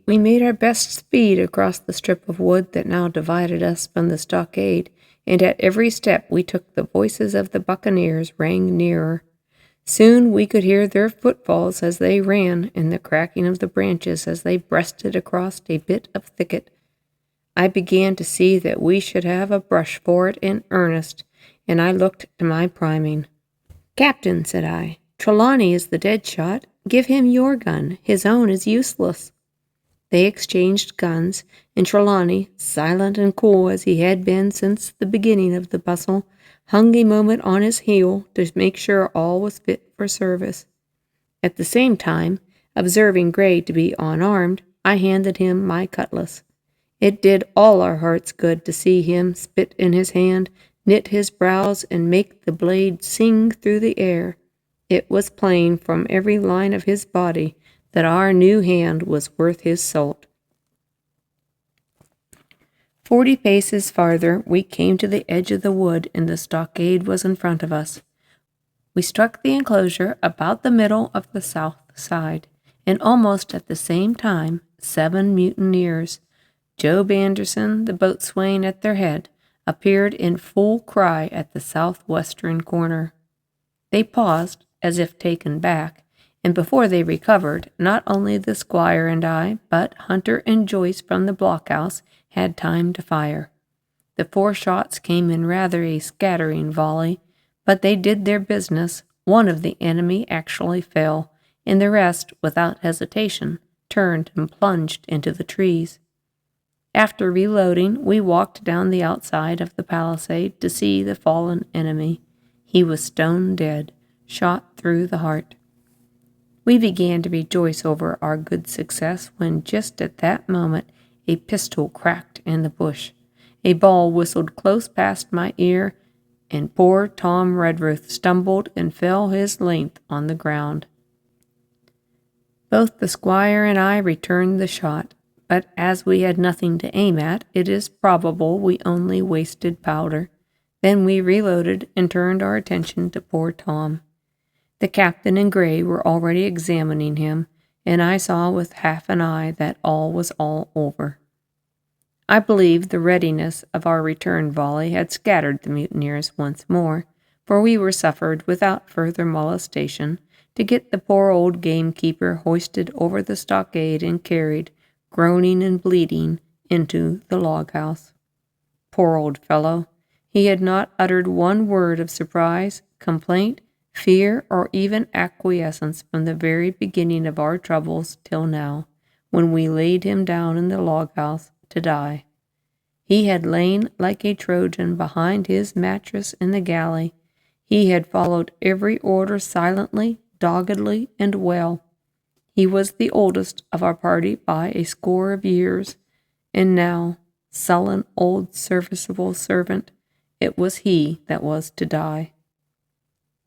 We made our best speed across the strip of wood that now divided us from the stockade, and at every step we took the voices of the buccaneers rang nearer. Soon we could hear their footfalls as they ran, and the cracking of the branches as they breasted across a bit of thicket. I began to see that we should have a brush for it in earnest, and I looked to my priming. "Captain," said I, "Trelawney is the dead shot. Give him your gun. His own is useless." They exchanged guns, and Trelawney, silent and cool as he had been since the beginning of the bustle, hung a moment on his heel to make sure all was fit for service. At the same time, observing Gray to be unarmed, I handed him my cutlass. It did all our hearts good to see him spit in his hand, knit his brows, and make the blade sing through the air. It was plain from every line of his body that our new hand was worth his salt. 40 paces farther, we came to the edge of the wood, and the stockade was in front of us. We struck the enclosure about the middle of the south side, and almost at the same time 7 mutineers, Job Anderson, the boatswain at their head, appeared in full cry at the southwestern corner. They paused, as if taken back, and before they recovered, not only the squire and I, but Hunter and Joyce from the blockhouse had time to fire. The 4 shots came in rather a scattering volley, but they did their business. One of the enemy actually fell, and the rest, without hesitation, turned and plunged into the trees. After reloading, we walked down the outside of the palisade to see the fallen enemy. He was stone dead, shot through the heart. We began to rejoice over our good success when just at that moment a pistol cracked in the bush. A ball whistled close past my ear, and poor Tom Redruth stumbled and fell his length on the ground. Both the squire and I returned the shot, but as we had nothing to aim at, it is probable we only wasted powder. Then we reloaded and turned our attention to poor Tom. The captain and Gray were already examining him, and I saw with half an eye that all was all over. I believe the readiness of our return volley had scattered the mutineers once more, for we were suffered, without further molestation, to get the poor old gamekeeper hoisted over the stockade and carried, groaning and bleeding, into the log-house. Poor old fellow! He had not uttered one word of surprise, complaint, fear, or even acquiescence from the very beginning of our troubles till now, when we laid him down in the log-house to die. He had lain like a Trojan behind his mattress in the galley. He had followed every order silently, doggedly, and well. He was the oldest of our party by a score of years, and now, sullen old serviceable servant, it was he that was to die.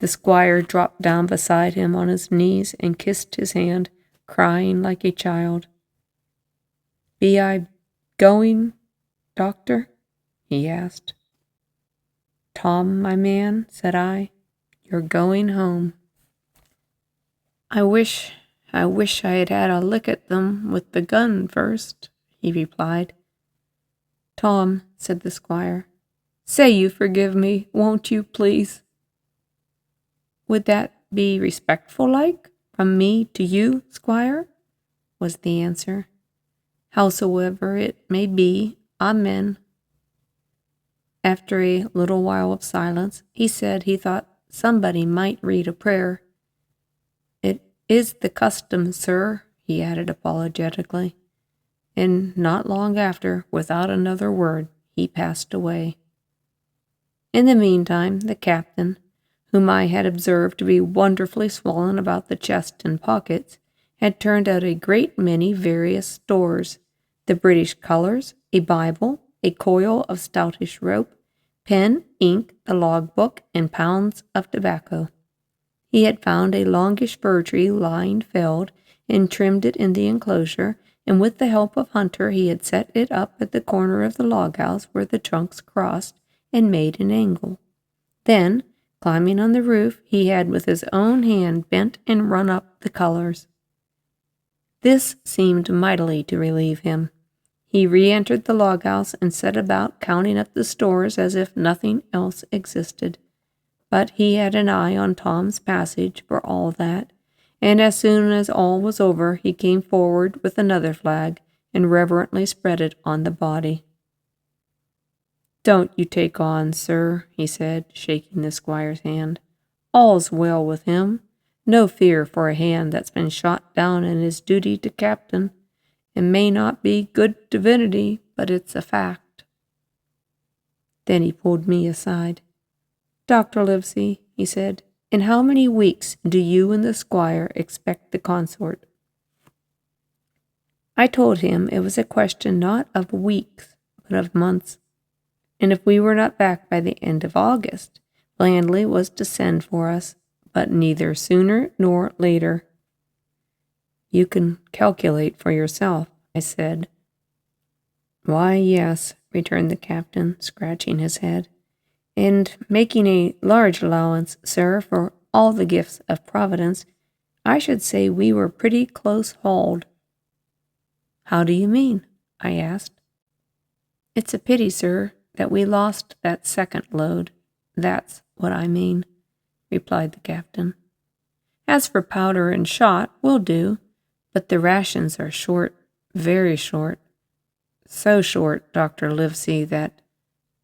The squire dropped down beside him on his knees and kissed his hand, crying like a child. "Be I going, doctor?" he asked. "Tom, my man," said I, "you're going home." I wish I had had a lick at them with the gun first," he replied. "Tom," said the squire, "say you forgive me, won't you, please?" "Would that be respectful like, from me to you, squire?" was the answer. "Howsoever it may be, amen." After a little while of silence, he said he thought somebody might read a prayer. "It is the custom, sir," he added apologetically. And not long after, without another word, he passed away. In the meantime, the captain, whom I had observed to be wonderfully swollen about the chest and pockets, had turned out a great many various stores, the British colours, a Bible, a coil of stoutish rope, pen, ink, the log-book, and pounds of tobacco. He had found a longish fir tree lying felled, and trimmed it in the enclosure, and with the help of Hunter he had set it up at the corner of the log-house where the trunks crossed, and made an angle. Then, climbing on the roof, he had with his own hand bent and run up the colours. This seemed mightily to relieve him. He re-entered the log-house and set about counting up the stores as if nothing else existed. But he had an eye on Tom's passage for all that, and as soon as all was over, he came forward with another flag and reverently spread it on the body. "Don't you take on, sir," he said, shaking the squire's hand. "All's well with him. No fear for a hand that's been shot down in his duty to captain. It may not be good divinity, but it's a fact." Then he pulled me aside. "Dr. Livesey," he said, "in how many weeks do you and the squire expect the consort?" I told him it was a question not of weeks, but of months, and if we were not back by the end of August, Blandley was to send for us, but neither sooner nor later. "You can calculate for yourself," I said. "Why, yes," returned the captain, scratching his head, "and making a large allowance, sir, for all the gifts of Providence, I should say we were pretty close hauled." "How do you mean?" I asked. "It's a pity, sir, that we lost that second load. That's what I mean," replied the captain. "As for powder and shot, we'll do, but the rations are short, very short. So short, Dr. Livesey, that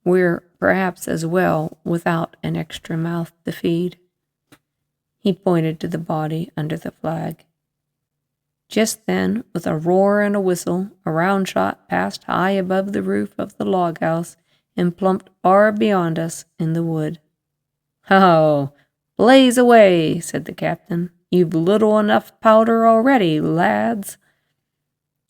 we're perhaps as well without an extra mouth to feed." He pointed to the body under the flag. Just then, with a roar and a whistle, a round shot passed high above the roof of the log-house and plumped far beyond us in the wood. "Oh, blaze away," said the captain. "You've little enough powder already, lads."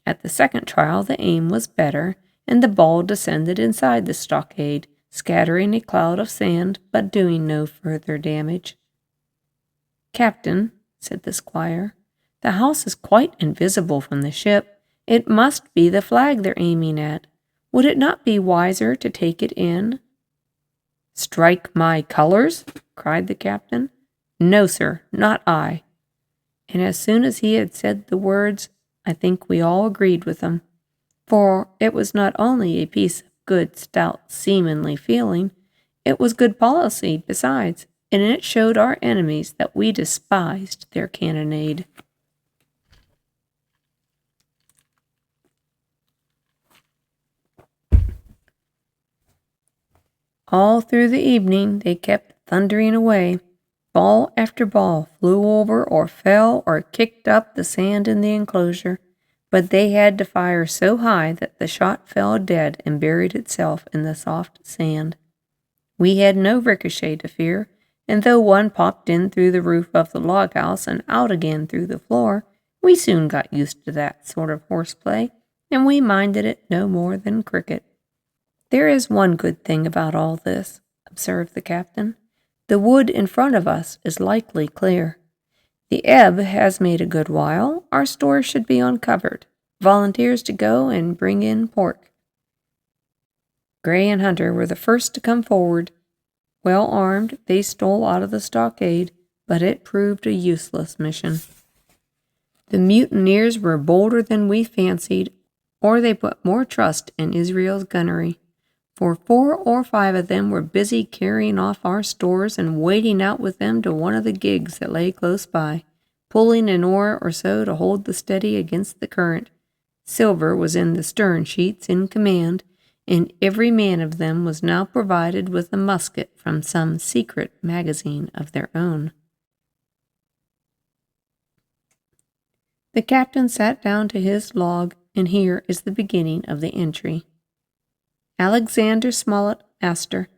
At the second trial the aim was better, and the ball descended inside the stockade, scattering a cloud of sand, but doing no further damage. "Captain," said the squire, "the house is quite invisible from the ship. It must be the flag they're aiming at. Would it not be wiser to take it in?" "Strike my colors?" cried the captain. "No, sir, not I." And as soon as he had said the words, I think we all agreed with him, for it was not only a piece of good, stout, seamanly feeling, it was good policy besides, and it showed our enemies that we despised their cannonade. All through the evening they kept thundering away. Ball after ball flew over or fell or kicked up the sand in the enclosure, but they had to fire so high that the shot fell dead and buried itself in the soft sand. We had no ricochet to fear, and though one popped in through the roof of the log-house and out again through the floor, we soon got used to that sort of horseplay, and we minded it no more than cricket. "There is one good thing about all this," observed the captain. "The wood in front of us is likely clear. The ebb has made a good while. Our stores should be uncovered. Volunteers to go and bring in pork." Gray and Hunter were the first to come forward. Well armed, they stole out of the stockade, but it proved a useless mission. The mutineers were bolder than we fancied, or they put more trust in Israel's gunnery, for 4 or 5 of them were busy carrying off our stores and wading out with them to one of the gigs that lay close by, pulling an oar or so to hold the steady against the current. Silver was in the stern sheets in command, and every man of them was now provided with a musket from some secret magazine of their own. The captain sat down to his log, and here is the beginning of the entry. Alexander Smollett, Astor;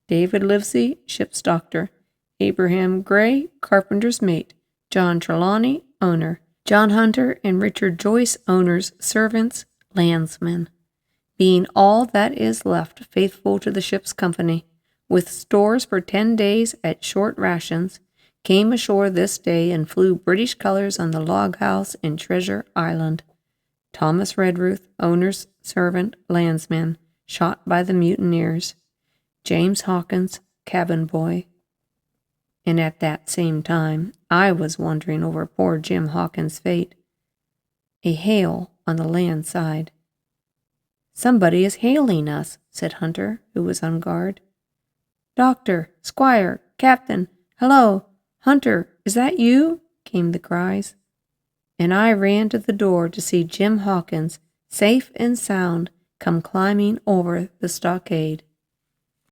David Livesey, ship's doctor; Abraham Gray, carpenter's mate; John Trelawney, owner; John Hunter and Richard Joyce, owners, servants, landsmen, being all that is left faithful to the ship's company, with stores for 10 days at short rations, came ashore this day and flew British colors on the log-house in Treasure Island. Thomas Redruth, owner's servant, landsman, shot by the mutineers. James Hawkins, cabin boy. And at that same time, I was wondering over poor Jim Hawkins' fate. A hail on the land side. "Somebody is hailing us," said Hunter, who was on guard. "Doctor, Squire, Captain, hello, Hunter, is that you?" came the cries. And I ran to the door to see Jim Hawkins, safe and sound, come climbing over the stockade.